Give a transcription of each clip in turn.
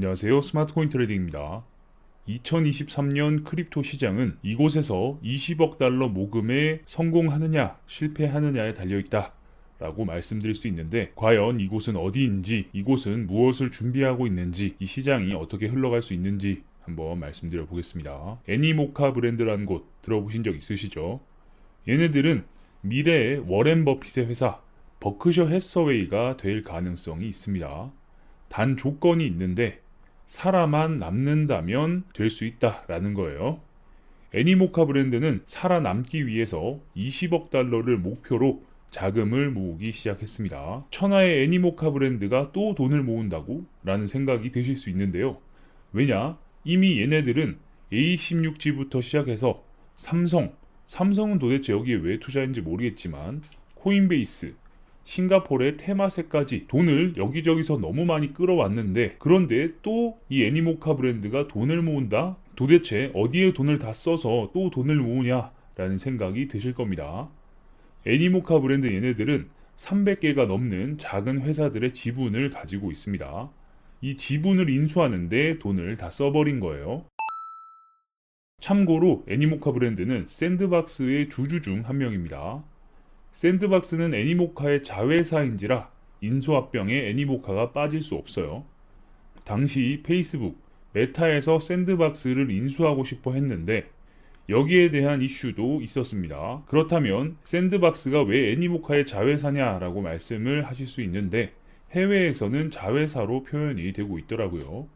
안녕하세요. 스마트코인 트레이딩입니다. 2023년 크립토 시장은 이곳에서 20억 달러 모금에 성공하느냐 실패하느냐에 달려있다 라고 말씀드릴 수 있는데, 과연 이곳은 어디인지, 이곳은 무엇을 준비하고 있는지, 이 시장이 어떻게 흘러갈 수 있는지 한번 말씀드려 보겠습니다. 애니모카 브랜드라는 곳 들어보신 적 있으시죠? 얘네들은 미래의 워렌 버핏의 회사 버크셔 해서웨이가 될 가능성이 있습니다. 단 조건이 있는데 살아만 남는다면 될 수 있다라는 거예요. 애니모카 브랜드는 살아남기 위해서 20억 달러를 목표로 자금을 모으기 시작했습니다. 천하의 애니모카 브랜드가 또 돈을 모은다고? 라는 생각이 드실 수 있는데요. 왜냐? 이미 얘네들은 A16G부터 시작해서 삼성은 도대체 여기에 왜 투자했는지 모르겠지만, 코인베이스, 싱가포르의 테마세까지 돈을 여기저기서 너무 많이 끌어왔는데, 그런데 또 이 애니모카 브랜드가 돈을 모은다? 도대체 어디에 돈을 다 써서 또 돈을 모으냐? 라는 생각이 드실 겁니다. 애니모카 브랜드 얘네들은 300개가 넘는 작은 회사들의 지분을 가지고 있습니다. 이 지분을 인수하는데 돈을 다 써버린 거예요. 참고로 애니모카 브랜드는 샌드박스의 주주 중 한 명입니다. 샌드박스는 애니모카의 자회사인지라 인수합병에 애니모카가 빠질 수 없어요. 당시 페이스북, 메타에서 샌드박스를 인수하고 싶어 했는데 여기에 대한 이슈도 있었습니다. 그렇다면 샌드박스가 왜 애니모카의 자회사냐라고 말씀을 하실 수 있는데, 해외에서는 자회사로 표현이 되고 있더라고요.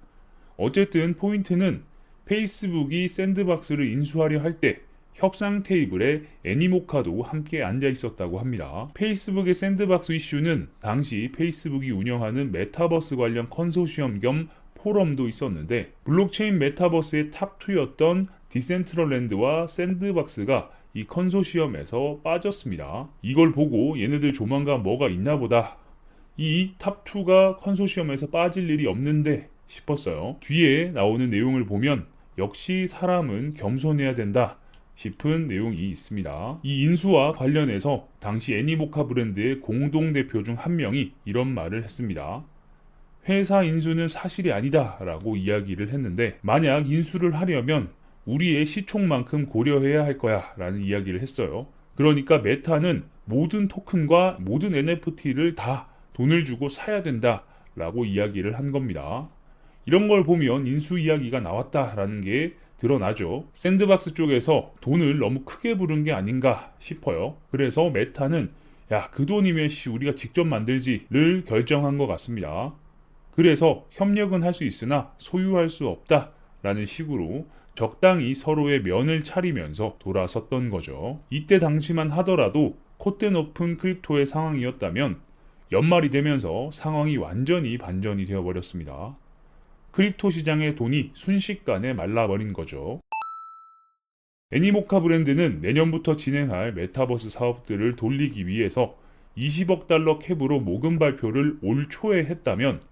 어쨌든 포인트는 페이스북이 샌드박스를 인수하려 할 때 협상 테이블에 애니모카도 함께 앉아 있었다고 합니다. 페이스북의 샌드박스 이슈는 당시 페이스북이 운영하는 메타버스 관련 컨소시엄 겸 포럼도 있었는데, 블록체인 메타버스의 탑2였던 디센트럴랜드와 샌드박스가 이 컨소시엄에서 빠졌습니다. 이걸 보고 얘네들 조만간 뭐가 있나 보다, 이 탑2가 컨소시엄에서 빠질 일이 없는데 싶었어요. 뒤에 나오는 내용을 보면 역시 사람은 겸손해야 된다 싶은 내용이 있습니다. 이 인수와 관련해서 당시 애니모카 브랜드의 공동대표 중 한 명이 이런 말을 했습니다. 회사 인수는 사실이 아니다 라고 이야기를 했는데, 만약 인수를 하려면 우리의 시총만큼 고려해야 할 거야 라는 이야기를 했어요. 그러니까 메타는 모든 토큰과 모든 NFT를 다 돈을 주고 사야 된다 라고 이야기를 한 겁니다. 이런 걸 보면 인수 이야기가 나왔다라는 게 드러나죠. 샌드박스 쪽에서 돈을 너무 크게 부른 게 아닌가 싶어요. 그래서 메타는 야, 그 돈이면 우리가 직접 만들지를 결정한 것 같습니다. 그래서 협력은 할 수 있으나 소유할 수 없다라는 식으로 적당히 서로의 면을 차리면서 돌아섰던 거죠. 이때 당시만 하더라도 콧대 높은 크립토의 상황이었다면 연말이 되면서 상황이 완전히 반전이 되어버렸습니다. 크립토 시장의 돈이 순식간에 말라버린 거죠. 애니모카 브랜드는 내년부터 진행할 메타버스 사업들을 돌리기 위해서 20억 달러 캡으로 모금 발표를 올 초에 했다면,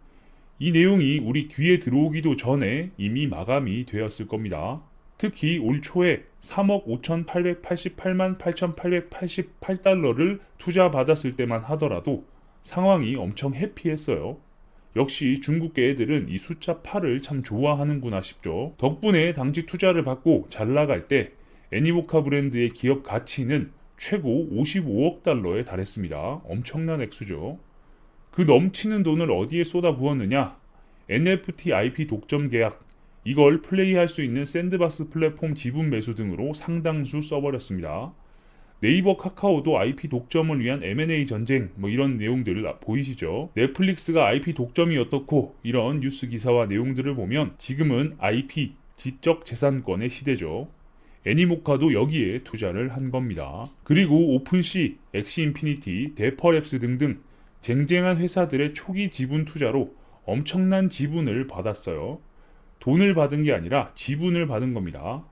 이 내용이 우리 귀에 들어오기도 전에 이미 마감이 되었을 겁니다. 특히 올 초에 3억 5,888만 8,888달러를 투자받았을 때만 하더라도 상황이 엄청 해피했어요. 역시 중국계 애들은 이 숫자 8을 참 좋아하는구나 싶죠. 덕분에 당시 투자를 받고 잘 나갈 때 애니모카 브랜드의 기업 가치는 최고 55억 달러에 달했습니다. 엄청난 액수죠. 그 넘치는 돈을 어디에 쏟아 부었느냐? NFT IP 독점 계약, 이걸 플레이할 수 있는 샌드박스 플랫폼 지분 매수 등으로 상당수 써버렸습니다. 네이버 카카오도 IP 독점을 위한 M&A 전쟁, 이런 내용들을 보이시죠? 넷플릭스가 IP 독점이 어떻고, 이런 뉴스 기사와 내용들을 보면 지금은 IP, 지적 재산권의 시대죠. 애니모카도 여기에 투자를 한 겁니다. 그리고 오픈시, 엑시인피니티, 데퍼랩스 등등 쟁쟁한 회사들의 초기 지분 투자로 엄청난 지분을 받았어요. 돈을 받은 게 아니라 지분을 받은 겁니다.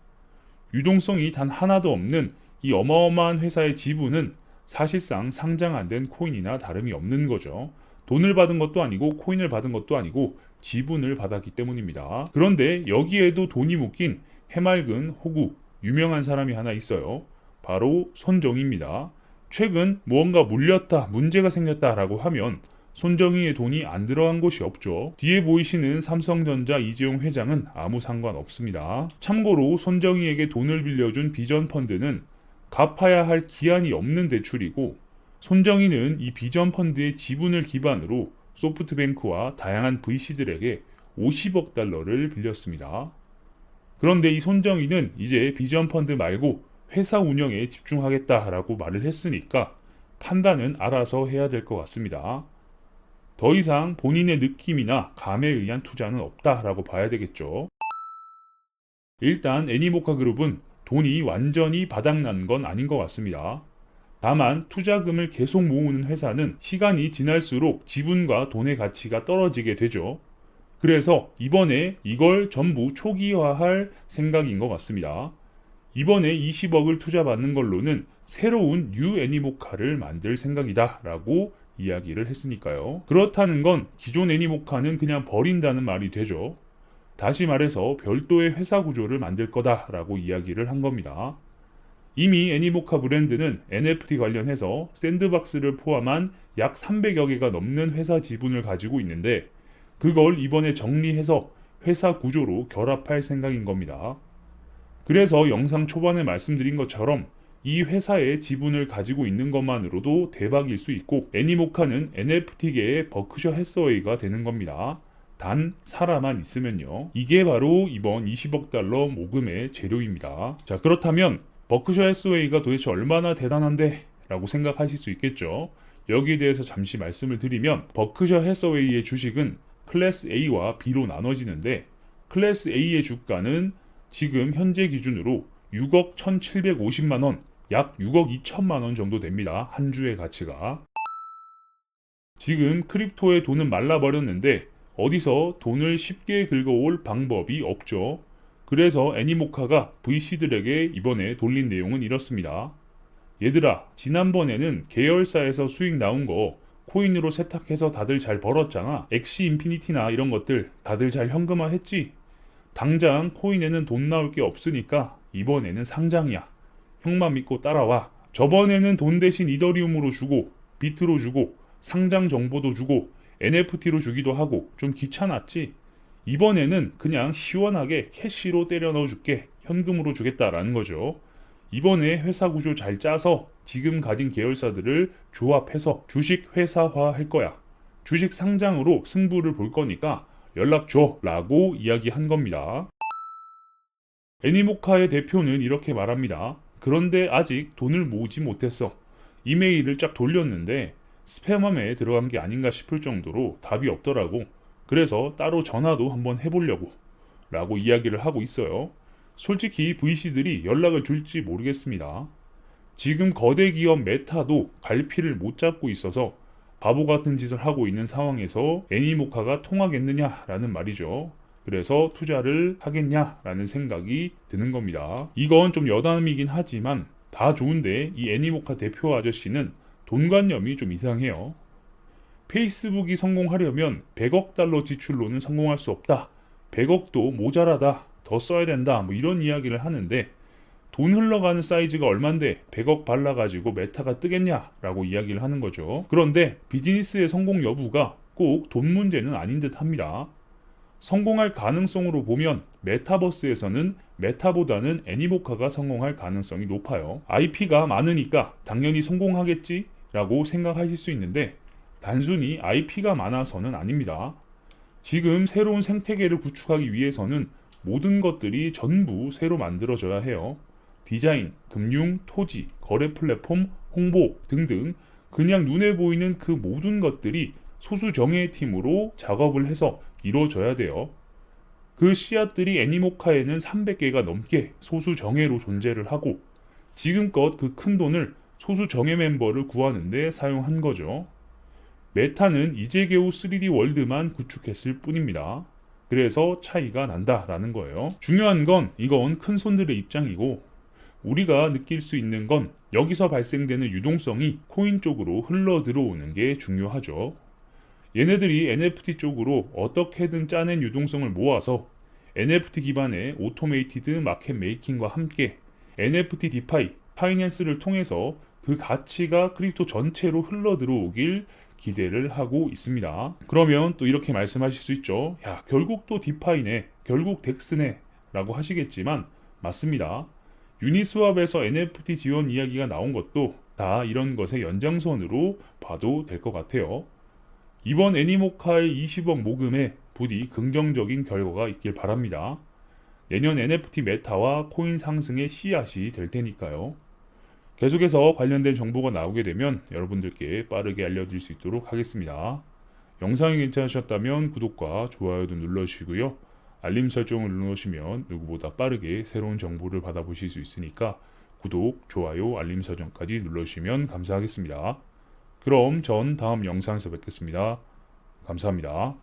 유동성이 단 하나도 없는 이 어마어마한 회사의 지분은 사실상 상장 안 된 코인이나 다름이 없는 거죠. 돈을 받은 것도 아니고 코인을 받은 것도 아니고 지분을 받았기 때문입니다. 그런데 여기에도 돈이 묶인 해맑은 호구, 유명한 사람이 하나 있어요. 바로 손정희입니다. 최근 무언가 물렸다, 문제가 생겼다라고 하면 손정희의 돈이 안 들어간 곳이 없죠. 뒤에 보이시는 삼성전자 이재용 회장은 아무 상관없습니다. 참고로 손정희에게 돈을 빌려준 비전펀드는 갚아야 할 기한이 없는 대출이고, 손정희는 이 비전펀드의 지분을 기반으로 소프트뱅크와 다양한 VC들에게 50억 달러를 빌렸습니다. 그런데 이 손정희는 이제 비전펀드 말고 회사 운영에 집중하겠다라고 말을 했으니까 판단은 알아서 해야 될 것 같습니다. 더 이상 본인의 느낌이나 감에 의한 투자는 없다라고 봐야 되겠죠. 일단 애니모카 그룹은 돈이 완전히 바닥난 건 아닌 것 같습니다. 다만 투자금을 계속 모으는 회사는 시간이 지날수록 지분과 돈의 가치가 떨어지게 되죠. 그래서 이번에 이걸 전부 초기화할 생각인 것 같습니다. 이번에 20억을 투자받는 걸로는 새로운 뉴 애니모카를 만들 생각이다 라고 이야기를 했으니까요. 그렇다는 건 기존 애니모카는 그냥 버린다는 말이 되죠. 다시 말해서 별도의 회사 구조를 만들 거다라고 이야기를 한 겁니다. 이미 애니모카 브랜드는 NFT 관련해서 샌드박스를 포함한 약 300여 개가 넘는 회사 지분을 가지고 있는데, 그걸 이번에 정리해서 회사 구조로 결합할 생각인 겁니다. 그래서 영상 초반에 말씀드린 것처럼 이 회사의 지분을 가지고 있는 것만으로도 대박일 수 있고, 애니모카는 NFT계의 버크셔 해서웨이가 되는 겁니다. 단 사람만 있으면요. 이게 바로 이번 20억 달러 모금의 재료입니다. 자, 그렇다면 버크셔 해서웨이가 도대체 얼마나 대단한데? 라고 생각하실 수 있겠죠. 여기에 대해서 잠시 말씀을 드리면, 버크셔 해서웨이의 주식은 클래스 A와 B로 나눠지는데, 클래스 A의 주가는 지금 현재 기준으로 6억 1,750만 원, 약 6억 2천만 원 정도 됩니다. 한 주의 가치가. 지금 크립토의 돈은 말라버렸는데 어디서 돈을 쉽게 긁어올 방법이 없죠. 그래서 애니모카가 VC들에게 이번에 돌린 내용은 이렇습니다. 얘들아, 지난번에는 계열사에서 수익 나온 거 코인으로 세탁해서 다들 잘 벌었잖아. 엑시 인피니티나 이런 것들 다들 잘 현금화했지? 당장 코인에는 돈 나올 게 없으니까 이번에는 상장이야. 형만 믿고 따라와. 저번에는 돈 대신 이더리움으로 주고, 비트로 주고, 상장 정보도 주고, NFT로 주기도 하고 좀 귀찮았지? 이번에는 그냥 시원하게 캐시로 때려 넣어줄게. 현금으로 주겠다라는 거죠. 이번에 회사 구조 잘 짜서 지금 가진 계열사들을 조합해서 주식 회사화 할 거야. 주식 상장으로 승부를 볼 거니까 연락 줘 라고 이야기한 겁니다. 애니모카의 대표는 이렇게 말합니다. 그런데 아직 돈을 모으지 못했어. 이메일을 쫙 돌렸는데 스팸함에 들어간 게 아닌가 싶을 정도로 답이 없더라고. 그래서 따로 전화도 한번 해보려고 라고 이야기를 하고 있어요. 솔직히 VC들이 연락을 줄지 모르겠습니다. 지금 거대 기업 메타도 갈피를 못 잡고 있어서 바보 같은 짓을 하고 있는 상황에서 애니모카가 통하겠느냐라는 말이죠. 그래서 투자를 하겠냐라는 생각이 드는 겁니다. 이건 좀 여담이긴 하지만 다 좋은데 이 애니모카 대표 아저씨는 돈관념이 좀 이상해요. 페이스북이 성공하려면 100억 달러 지출로는 성공할 수 없다. 100억도 모자라다. 더 써야 된다. 뭐 이런 이야기를 하는데, 돈 흘러가는 사이즈가 얼만데 100억 발라가지고 메타가 뜨겠냐라고 이야기를 하는 거죠. 그런데 비즈니스의 성공 여부가 꼭 돈 문제는 아닌 듯 합니다. 성공할 가능성으로 보면 메타버스에서는 메타보다는 애니모카가 성공할 가능성이 높아요. IP가 많으니까 당연히 성공하겠지 라고 생각하실 수 있는데, 단순히 IP가 많아서는 아닙니다. 지금 새로운 생태계를 구축하기 위해서는 모든 것들이 전부 새로 만들어져야 해요. 디자인, 금융, 토지, 거래 플랫폼, 홍보 등등 그냥 눈에 보이는 그 모든 것들이 소수 정예의 팀으로 작업을 해서 이루어져야 돼요. 그 씨앗들이 애니모카에는 300개가 넘게 소수 정예로 존재를 하고, 지금껏 그 큰 돈을 소수 정예 멤버를 구하는데 사용한 거죠. 메타는 이제 겨우 3D 월드만 구축했을 뿐입니다. 그래서 차이가 난다라는 거예요. 중요한 건 이건 큰 손들의 입장이고, 우리가 느낄 수 있는 건 여기서 발생되는 유동성이 코인 쪽으로 흘러 들어오는 게 중요하죠. 얘네들이 NFT 쪽으로 어떻게든 짜낸 유동성을 모아서 NFT 기반의 오토메이티드 마켓 메이킹과 함께 NFT 디파이, 파이낸스를 통해서 그 가치가 크립토 전체로 흘러 들어오길 기대를 하고 있습니다. 그러면 또 이렇게 말씀하실 수 있죠. 야, 결국 또 디파이네, 결국 덱스네 라고 하시겠지만 맞습니다. 유니스왑에서 NFT 지원 이야기가 나온 것도 다 이런 것의 연장선으로 봐도 될 것 같아요. 이번 애니모카의 20억 모금에 부디 긍정적인 결과가 있길 바랍니다. 내년 NFT 메타와 코인 상승의 씨앗이 될 테니까요. 계속해서 관련된 정보가 나오게 되면 여러분들께 빠르게 알려드릴 수 있도록 하겠습니다. 영상이 괜찮으셨다면 구독과 좋아요도 눌러주시고요. 알림 설정을 눌러주시면 누구보다 빠르게 새로운 정보를 받아보실 수 있으니까 구독, 좋아요, 알림 설정까지 눌러주시면 감사하겠습니다. 그럼 전 다음 영상에서 뵙겠습니다. 감사합니다.